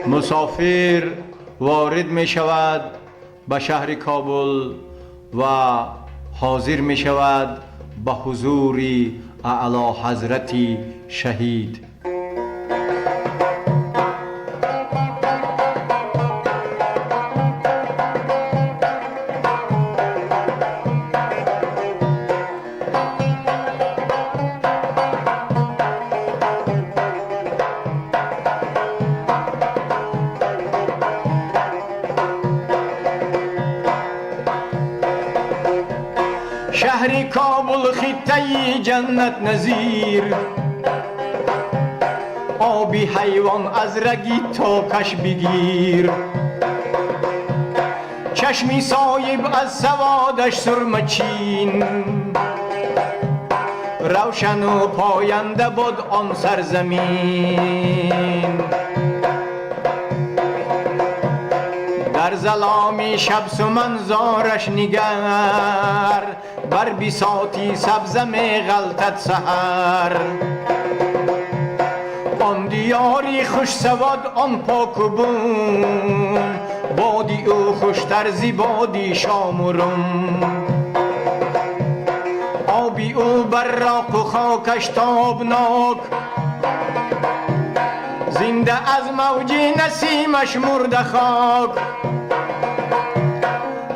مسافر وارد می شود به شهر کابل و حاضر می شود به حضور اعلی حضرت شهید. شهر کابل خطه جنت نظیر، آبی حیوان از رگی تاکش بگیر. چشمی صائب از سوادش سرمہ چین، روشن و پایندہ بود آن سرزمین. در ظلام شب سمن زارش نگر، بر بساطی سبزه می غلطد سحر. آن دیاری خوش سواد آن پاک و بوم، بادی او خوشتر زی بادی شام و روم. آبی او براق و خاکش تابناک، زنده از موج نسیمش مرده خاک.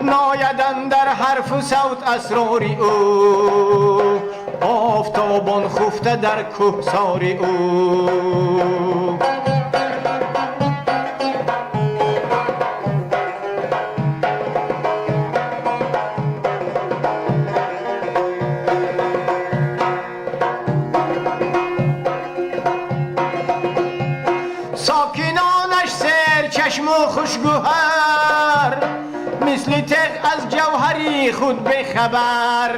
نایدن در حرف و صوت اسرار او، آفتابان خفته در کهسار او. ساکنانش سر چشم و خوشگوهر، مثل تق از جوهری خود بخبر.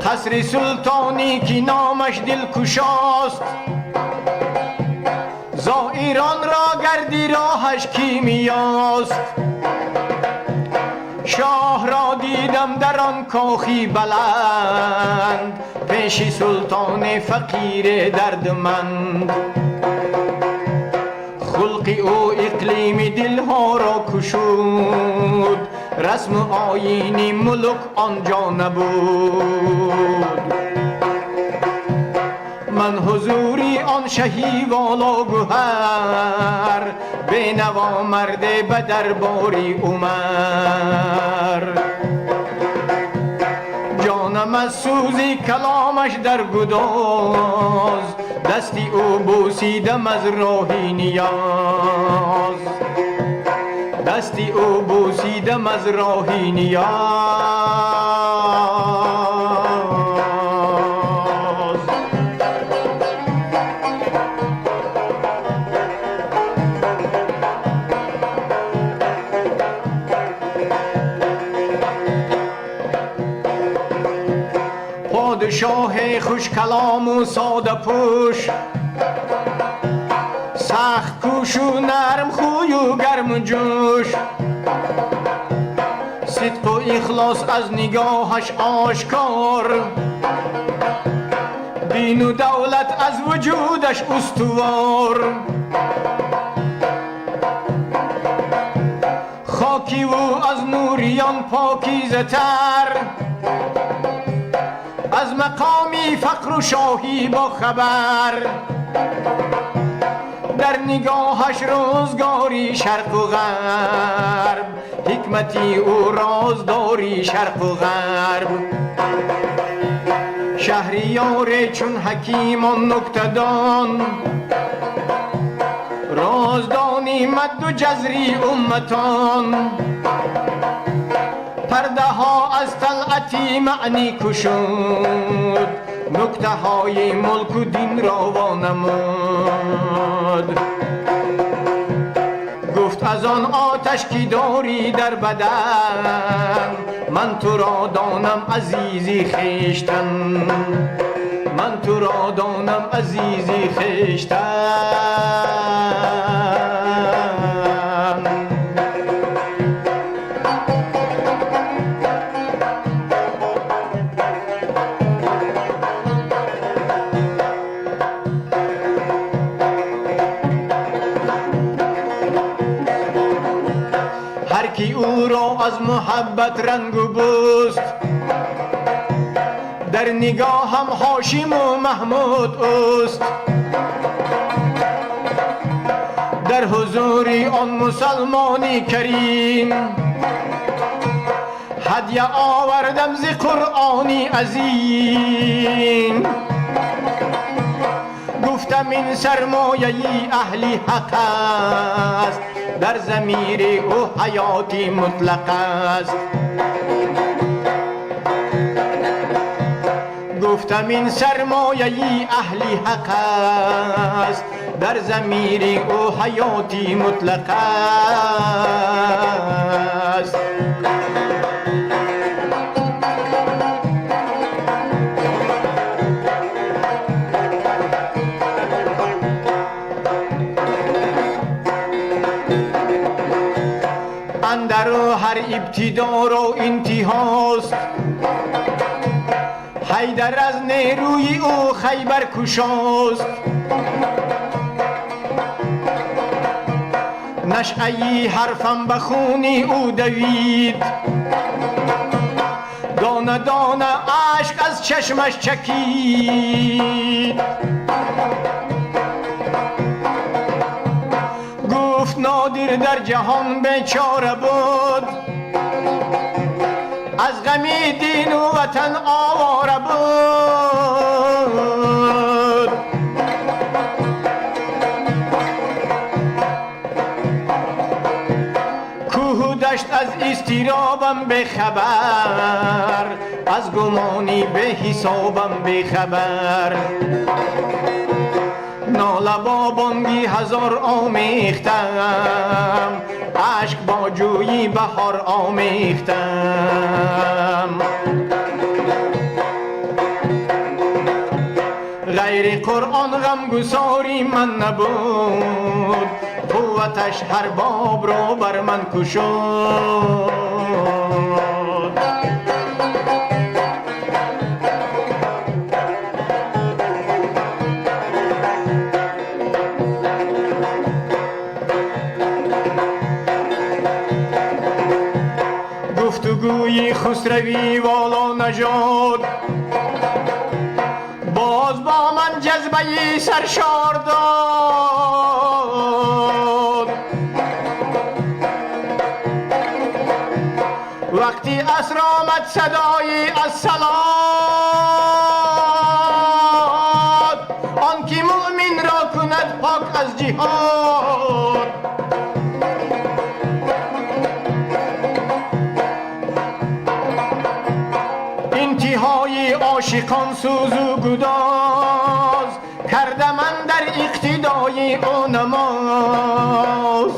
قصر سلطانی که نامش دلکشاست، زائران را گردی راهش کیمیاست. شاه را دیدم در آن کاخی بلند، پیش سلطان فقیر دردمند. خلق او اقلیم دلها را کشود، رسم آیین ملک آنجا نبود. من حضوری آن شهی والا گوهر، بینوا مرده به درباری عمر. جانم از سوزی کلامش در گداز، دستی او بوسیدم از راهی نیاز. دستی او بوسیدم از راهی نیاز. پادشاه خوش کلام و ساده پوش، سخت کوش و نرم خوی و گرم جوش. صدق و اخلاص از نگاهش آشکار، دین و دولت از وجودش استوار. خاکی و از نوریان پاکیزه تر، از مقامی فقر و شاهی با خبر. در نگاهش روزگاری شرق و غرب، حکمتی او رازداری شرق و غرب. شهریار چون حکیمان نکته‌دان، رازدانی مد و جزری امتان. پرده ها از طلعتی معنی کشود، نکته های ملک و دین را وانمود. گفت از آن آتش کی داری در بدن، من تو را دانم عزیزی خویشتن. من تو را دانم عزیزی خویشتن. که او را از محبت رنگ و بست، در نگاهم هاشم و محمود است. در حضور آن مسلمانی کریم هدیه آوردم ز قرآنی عظیم. گفتم این سرمایه اهلی حق است، در ضمیر او حیاتی مطلق است. گفتم این سرمایه اهلی حق است، در ضمیر او حیاتی مطلق است. اندر هر ابتدا را انتهاست، حیدر از نیروی او خیبر کشاست. نشعی حرفم به خونی او دوید، دانه دانه اشک از چشمش چکید. گفت نادر در جهان بیچاره بود، از غم دین و وطن آواره بود. کوه دشت از استیرابم بخبر، از گمانی به حسابم بخبر. ناله با بانگی هزار آمیختم، عشق با جویی بهار آمیختم. غیر قرآن غمگساری من نبود، قوتش هر باب را بر من کشود. گفتگوی خسروی والا نژاد، باز با من جذبه سرشار داد. وقتی عصر آمد صدای الصلات، آن که مؤمن را کند پاک از جهاد. انتهای عاشقان سوز و گداز، کرده من در اقتدای او نماز.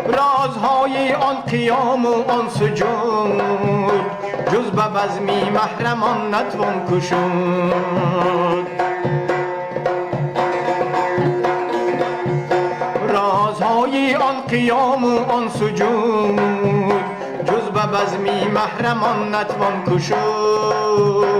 رازهای آن قیام و آن سجود، جز به بزمی محرمان نتوان کشود. رازهای آن قیام و آن سجود، جز به بزمی محرمان نتوان کشود.